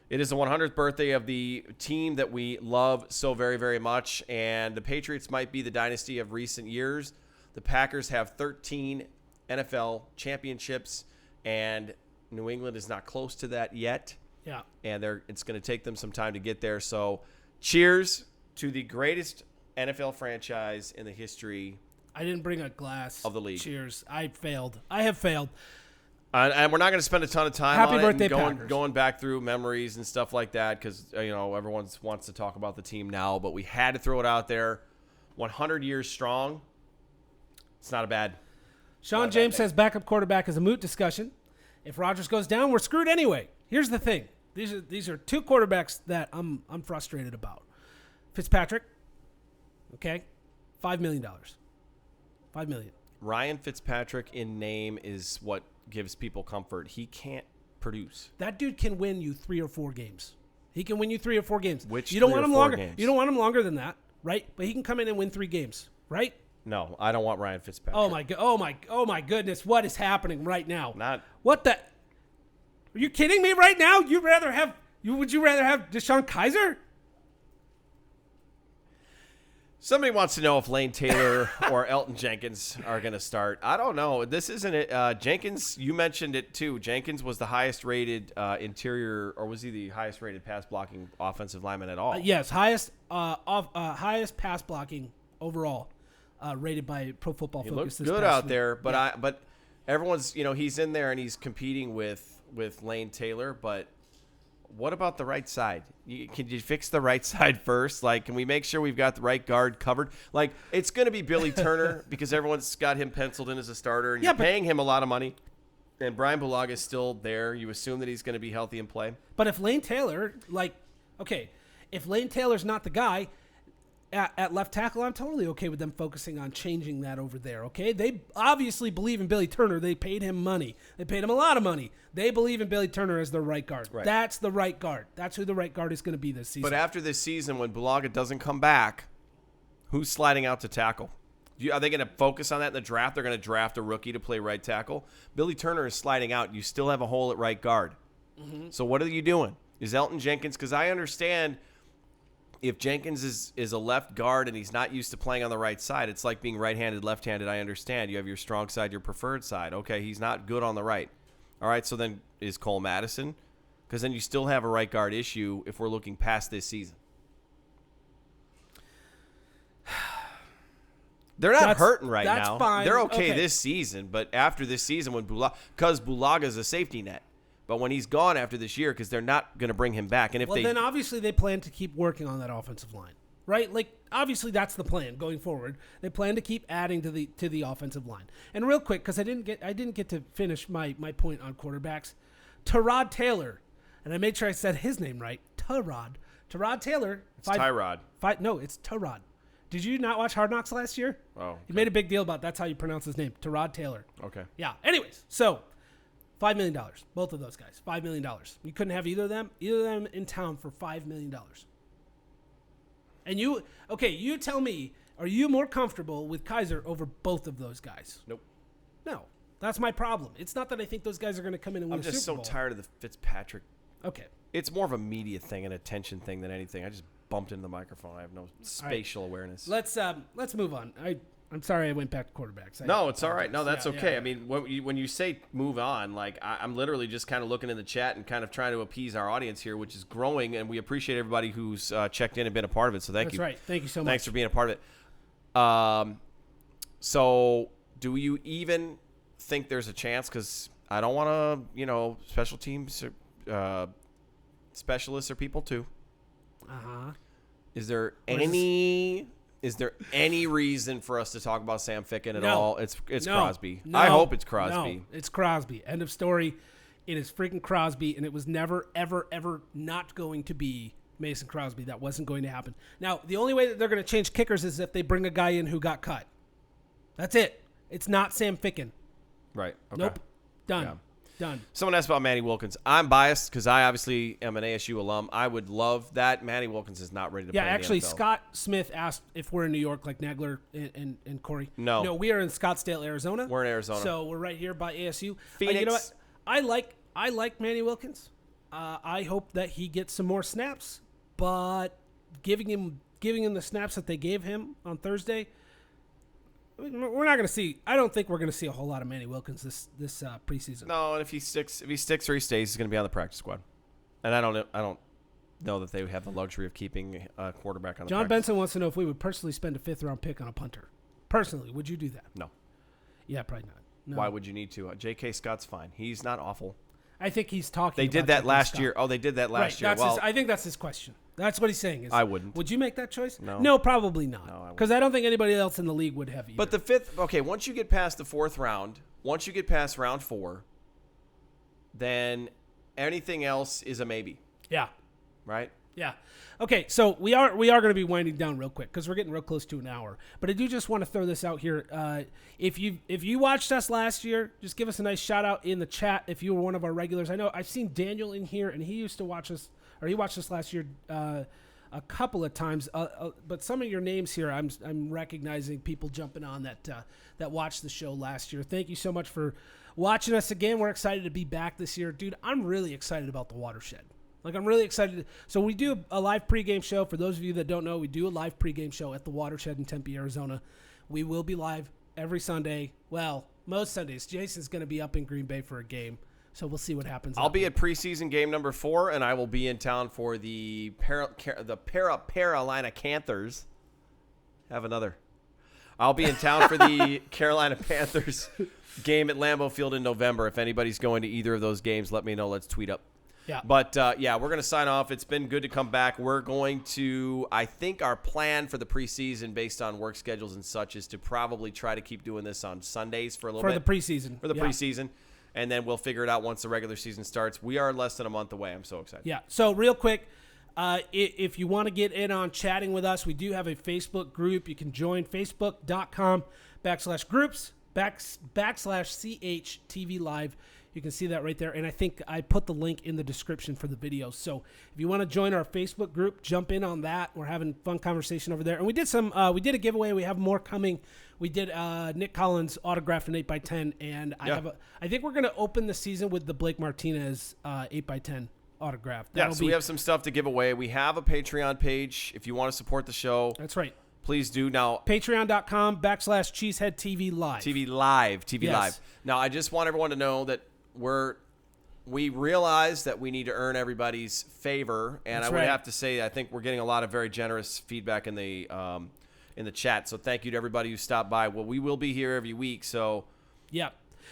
It is the 100th birthday of the team that we love so very, very much. And the Patriots might be the dynasty of recent years. The Packers have 13 NFL championships, and New England is not close to that yet.
Yeah.
And it's going to take them some time to get there. So cheers to the greatest NFL franchise in the history.
I didn't bring a glass
of the league.
Cheers. I failed. I have failed.
And we're not going to spend a ton of time
Happy
on
birthday,
it and
Packers.
going back through memories and stuff like that because, everyone wants to talk about the team now. But we had to throw it out there. 100 years strong. It's not a bad
Sean James says backup quarterback is a moot discussion. If Rodgers goes down, we're screwed anyway. Here's the thing. These are two quarterbacks that I'm frustrated about. Fitzpatrick, okay, $5 million. $5 million.
Ryan Fitzpatrick in name is what gives people comfort. He can't produce.
That dude can win you 3 or 4 games. He can win you 3 or 4 games.
Which
you don't
3
want
or
him
4
longer.
games?
You don't want him longer than that, right? But he can come in and win 3 games, right?
No, I don't want Ryan Fitzpatrick.
Oh my goodness! What is happening right now?
Not.
What the? Are you kidding me right now? Would you rather have Deshaun Kaiser?
Somebody wants to know if Lane Taylor or Elton Jenkins are going to start. I don't know. This isn't it. Jenkins, you mentioned it too. Jenkins was the highest rated interior, or was he the highest rated pass blocking offensive lineman at all?
Yes, highest pass blocking overall, rated by Pro Football Focus.
He looks
this
good
past
out
week.
there, but
Yeah.
but everyone's he's in there and he's competing with Lane Taylor. But what about the right side? Can you fix the right side first? Like, can we make sure we've got the right guard covered? Like, it's going to be Billy Turner because everyone's got him penciled in as a starter, and you're paying him a lot of money. And Brian Bulaga is still there. You assume that he's going to be healthy and play.
But if Lane Taylor, if Lane Taylor's not the guy at left tackle, I'm totally okay with them focusing on changing that over there, okay? They obviously believe in Billy Turner. They paid him money. They paid him a lot of money. They believe in Billy Turner as their right guard.
Right.
That's the right guard. That's who the right guard is going to be this season.
But after this season, when Bulaga doesn't come back, who's sliding out to tackle? Are they going to focus on that in the draft? They're going to draft a rookie to play right tackle? Billy Turner is sliding out. You still have a hole at right guard. Mm-hmm. So what are you doing? Is Elton Jenkins – because I understand – if Jenkins is a left guard and he's not used to playing on the right side, it's like being right-handed, left-handed. I understand. You have your strong side, your preferred side. Okay, he's not good on the right. All right, so then is Cole Madison? Because then you still have a right guard issue if we're looking past this season. They're not hurting right now.
That's fine.
They're okay this season, but after this season, because Bulaga is a safety net. But when he's gone after this year, because they're not going to bring him back, and if
then obviously they plan to keep working on that offensive line, right? Like obviously that's the plan going forward. They plan to keep adding to the offensive line. And real quick, because I didn't get to finish my point on quarterbacks, Tyrod Taylor, and I made sure I said his name right. Tyrod Taylor.
It's Tyrod.
No, it's Tyrod. Did you not watch Hard Knocks last year?
Oh, okay.
He made a big deal about that's how you pronounce his name, Tyrod Taylor.
Okay.
Yeah. Anyways, so. $5 million. Both of those guys. $5 million. You couldn't have either of them in town for $5 million. And you tell me, are you more comfortable with Kaiser over both of those guys?
Nope.
No. That's my problem. It's not that I think those guys are going to come in and win a Super Bowl.
I'm just so tired of the Fitzpatrick.
Okay.
It's more of a media thing, an attention thing than anything. I just bumped into the microphone. I have no spatial awareness.
Let's move on. I'm sorry I went back to quarterbacks.
No, it's all right. No, that's okay.
Yeah.
I mean, when you say move on, like I'm literally just kind of looking in the chat and kind of trying to appease our audience here, which is growing, and we appreciate everybody who's checked in and been a part of it. So thank you.
That's right. Thank you so much.
Thanks for being a part of it. So do you even think there's a chance? Because I don't want to, special teams, specialists are people too.
Uh-huh.
Is there any reason for us to talk about Sam Ficken at all? It's Crosby. I hope it's Crosby.
No, it's Crosby. End of story. It is freaking Crosby, and it was never, ever, ever not going to be Mason Crosby. That wasn't going to happen. Now, the only way that they're going to change kickers is if they bring a guy in who got cut. That's it. It's not Sam Ficken.
Right. Okay.
Nope. Done.
Yeah.
Done.
Someone asked about Manny Wilkins. I'm biased because I obviously am an ASU alum. I would love that. Manny Wilkins is not ready to play in the
actually,
NFL.
Scott Smith asked if we're in New York like Nagler and Corey.
No,
we are in Scottsdale, Arizona.
We're in Arizona.
So we're right here by ASU.
Phoenix.
You know what? I like Manny Wilkins. I hope that he gets some more snaps, but giving him the snaps that they gave him on Thursday, we're not going to see. I don't think we're going to see a whole lot of Manny Wilkins this preseason.
No, and if he sticks or he stays, he's going to be on the practice squad. And I don't know that they have the luxury of keeping a quarterback on the
John
practice.
Benson wants to know if we would personally spend a 5th-round pick on a punter. Personally, would you do that?
No.
Yeah, probably not. No.
Why would you need to? J.K. Scott's fine. He's not awful.
I think he's talking.
They did that last year. Oh, they did that last year.
Well, I think that's his question. That's what he's saying.
I wouldn't.
Would you make that choice?
No.
Probably not. Because I don't think anybody else in the league would have either.
But the 5th, okay, once you get past the 4th round, once you get past round 4, then anything else is a maybe.
Yeah.
Right?
Yeah. Okay, so we are going to be winding down real quick because we're getting real close to an hour. But I do just want to throw this out here. If you watched us last year, just give us a nice shout out in the chat if you were one of our regulars. I know I've seen Daniel in here, and he used to watch us, or he watched us last year a couple of times. But some of your names here, I'm recognizing people jumping on that watched the show last year. Thank you so much for watching us again. We're excited to be back this year, dude. I'm really excited about the Watershed. I'm really excited. So we do a live pregame show. For those of you that don't know, we do a live pregame show at the Watershed in Tempe, Arizona. We will be live every Sunday. Well, most Sundays. Jason's going to be up in Green Bay for a game, so we'll see what happens.
I'll be at preseason game number 4, and I will be in town for the Carolina Panthers. I'll be in town for the Carolina Panthers game at Lambeau Field in November. If anybody's going to either of those games, let me know. Let's tweet up.
Yeah.
But, we're going to sign off. It's been good to come back. We're going to, I think our plan for the preseason based on work schedules and such is to probably try to keep doing this on Sundays for a little bit.
For the preseason.
Preseason. And then we'll figure it out once the regular season starts. We are less than a month away. I'm so excited.
Yeah. So real quick, if you want to get in on chatting with us, we do have a Facebook group. You can join facebook.com/groups/CHTV Live. You can see that right there. And I think I put the link in the description for the video. So if you want to join our Facebook group, jump in on that. We're having fun conversation over there. And we did we did a giveaway. We have more coming. We did Nick Collins autographed an 8x10. And I think we're going to open the season with the Blake Martinez 8x10 autograph.
We have some stuff to give away. We have a Patreon page if you want to support the show.
That's right.
Please do. Now,
patreon.com/Cheesehead TV Live.
TV Live. Now, I just want everyone to know that we realize that we need to earn everybody's favor, and I would have to say I think we're getting a lot of very generous feedback in the chat. So thank you to everybody who stopped by. Well, we will be here every week, so
yeah.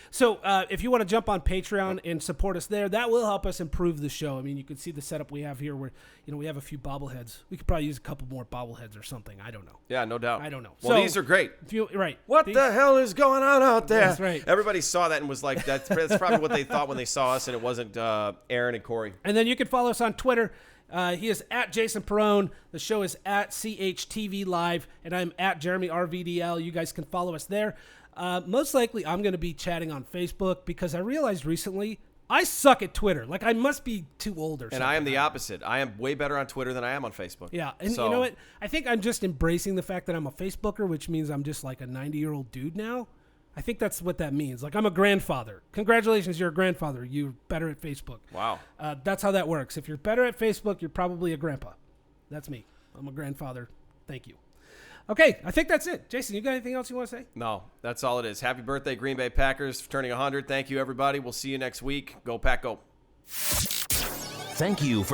So if you want to jump on Patreon and support us there, that will help us improve the show. I mean, you can see the setup we have here where, we have a few bobbleheads. We could probably use a couple more bobbleheads or something. I don't know.
Yeah, no doubt.
I don't know.
Well, these are great.
Right.
What the hell is going on out there?
That's right.
Everybody saw that and was like, that's probably what they thought when they saw us, and it wasn't Aaron and Corey.
And then you can follow us on Twitter. He is at Jason Perone. The show is at CHTV Live, and I'm at Jeremy RVDL. You guys can follow us there. Most likely I'm going to be chatting on Facebook because I realized recently I suck at Twitter. Like I must be too old or something.
And I am the opposite. I am way better on Twitter than I am on Facebook.
Yeah. And you know what? I think I'm just embracing the fact that I'm a Facebooker, which means I'm just like a 90-year-old dude now. I think that's what that means. Like I'm a grandfather. Congratulations, you're a grandfather. You're better at Facebook.
Wow.
That's how that works. If you're better at Facebook, you're probably a grandpa. That's me. I'm a grandfather. Thank you. Okay, I think that's it. Jason, you got anything else you want to say?
No, that's all it is. Happy birthday, Green Bay Packers, for turning 100. Thank you, everybody. We'll see you next week. Go Pack, go.
Thank you for